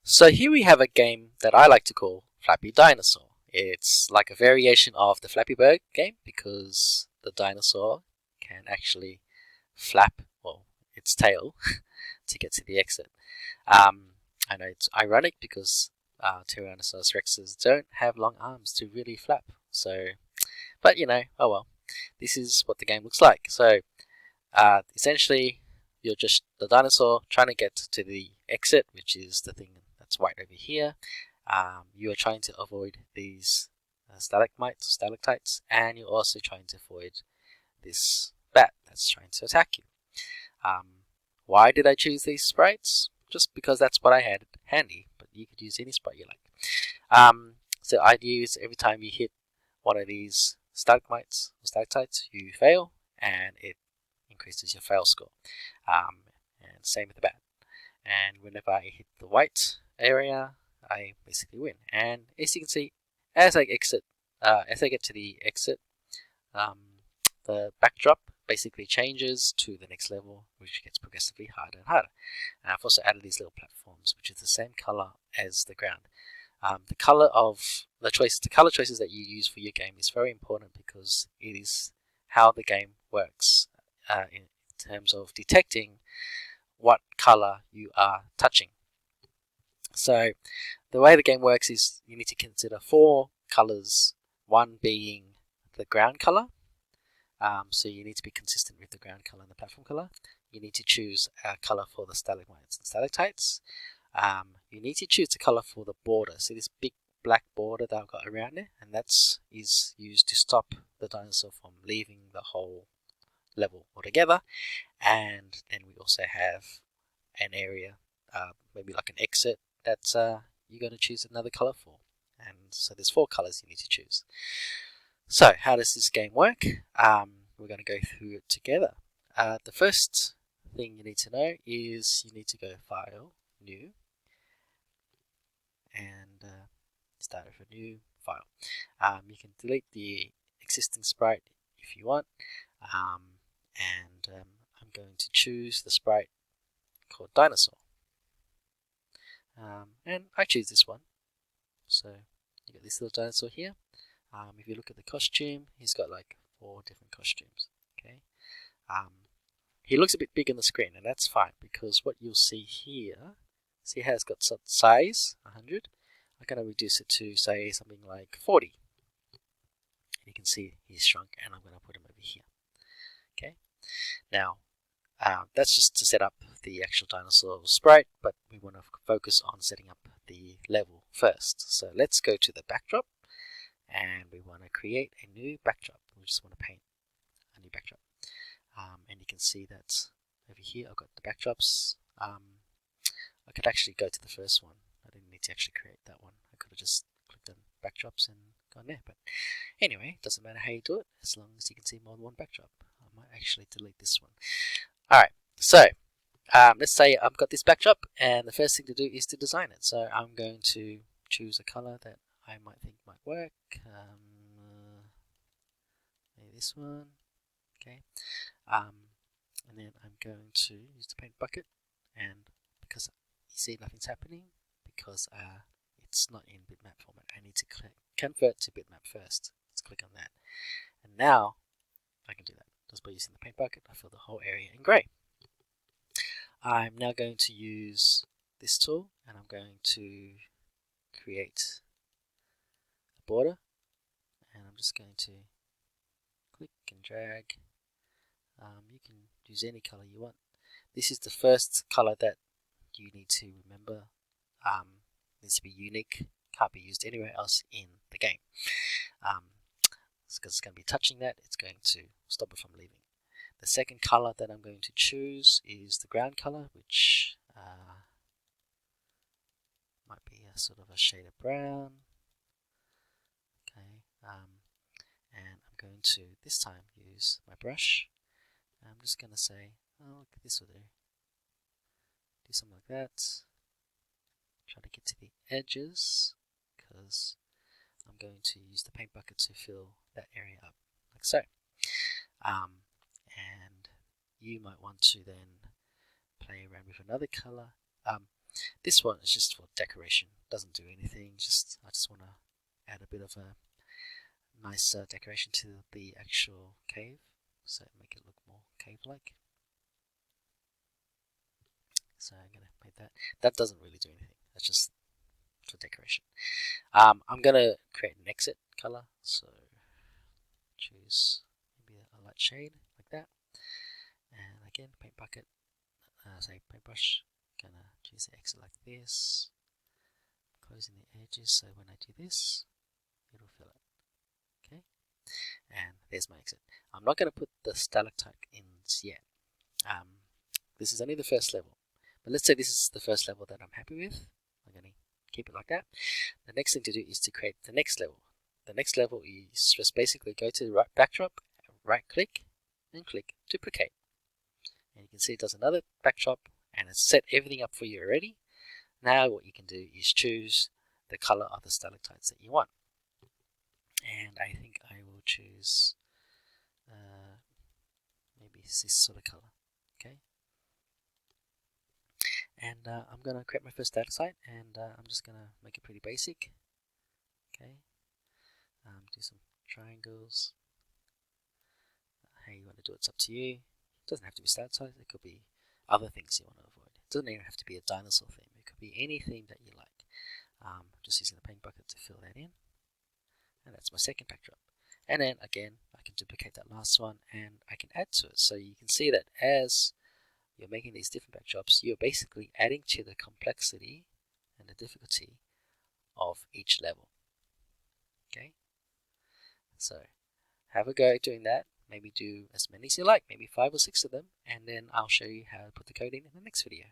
So here we have a game that I like to call Flappy Dinosaur. It's like a variation of the Flappy Bird game because the dinosaur can actually flap, well, its tail to get to the exit. I know it's ironic because Tyrannosaurus rexes don't have long arms to really flap. So, but oh well. This is what the game looks like. So, essentially, you're just the dinosaur trying to get to the exit, which is the thing that's right over here. You are trying to avoid these stalagmites or stalactites, and you're also trying to avoid this bat that's trying to attack you. Why did I choose these sprites? Just because that's what I had handy, but you could use any sprite you like. So I'd use every time you hit one of these stalagmites or stalactites, you fail, and it increases your fail score. And same with the bat. And whenever I hit the white area, I basically win. And as you can see, as I get to the exit, the backdrop basically changes to the next level, which gets progressively harder and harder. And I've also added these little platforms, which is the same color as the ground. The color choices that you use for your game is very important because it is how the game works in terms of detecting what color you are touching. So the way the game works is you need to consider 4 colors, one being the ground color. So you need to be consistent with the ground color and the platform color. You need to choose a color for the stalagmites and stalactites. You need to choose a color for the border. See this big black border that I've got around it, and that's is used to stop the dinosaur from leaving the whole level altogether. And then we also have an area, maybe like an exit, that you're going to choose another color for. And so there's 4 colors you need to choose. So how does this game work? We're going to go through it together. The first thing you need to know is you need to go File, New, and start with a new file. You can delete the existing sprite if you want, and I'm going to choose the sprite called Dinosaur. And I choose this one. So you got this little dinosaur here. If you look at the costume, he's got like 4 different costumes. Okay. He looks a bit big on the screen, and that's fine because what you'll see here, see how it's got size 100. I'm going to reduce it to say something like 40. And you can see he's shrunk, and I'm going to put him over here. Okay. Now that's just to set up the actual dinosaur sprite, but we want to focus on setting up the level first. So let's go to the backdrop, and we want to create a new backdrop. We just want to paint a new backdrop. And you can see that over here I've got the backdrops. I could actually go to the first one. I didn't need to actually create that one. I could have just clicked on backdrops and gone there. But anyway, it doesn't matter how you do it, as long as you can see more than one backdrop. I might actually delete this one. Alright, so let's say I've got this backdrop, and the first thing to do is to design it. So I'm going to choose a color that I might think might work. Maybe this one. Okay. And then I'm going to use the paint bucket, and because you see nothing's happening because it's not in bitmap format, I need to convert to bitmap first. Let's click on that, and now I can do that just by using the paint bucket. I fill the whole area in grey. I'm now going to use this tool, and I'm going to create a border, and I'm just going to click and drag. You can use any color you want. This is the first color that you need to remember. Needs to be unique. Can't be used anywhere else in the game. Because it's going to be touching that, it's going to stop it from leaving. The second color that I'm going to choose is the ground color, which might be a sort of a shade of brown. Okay, and I'm going to this time use my brush. I'm just going to say, oh, look, this will do. Do something like that. Try to get to the edges, because I'm going to use the paint bucket to fill that area up, like so. And you might want to then play around with another color. This one is just for decoration, doesn't do anything, I just want to add a bit of a nice decoration to the actual cave, so make it look more cave-like. So I'm going to make that. That doesn't really do anything, that's just for decoration. I'm going to create an exit color, so choose maybe a light shade like that. And again, paint bucket, say paintbrush, gonna choose the exit like this, closing the edges so when I do this, it'll fill it. Okay, and there's my exit. I'm not going to put the stalactite in yet. This is only the first level, but let's say this is the first level that I'm happy with. I'm going to keep it like that. The next thing to do is to create the next level. The next level is just basically go to the right backdrop, right click, and click duplicate. And you can see it does another backdrop, and it's set everything up for you already. Now what you can do is choose the color of the stalactites that you want. And I think I will choose maybe this sort of color. Okay. And I'm going to create my first stalactite, and I'm just going to make it pretty basic. Okay. Do some triangles. How you want to do it's up to you. It doesn't have to be stalactite, it could be other things you want to avoid. It doesn't even have to be a dinosaur theme, it could be any theme that you like. Just using the paint bucket to fill that in. And that's my second backdrop. And then again, I can duplicate that last one and I can add to it. So you can see that as you're making these different backdrops, you're basically adding to the complexity and the difficulty of each level. Okay, so have a go doing that. Maybe do as many as you like, maybe 5 or 6 of them, and then I'll show you how to put the code in the next video.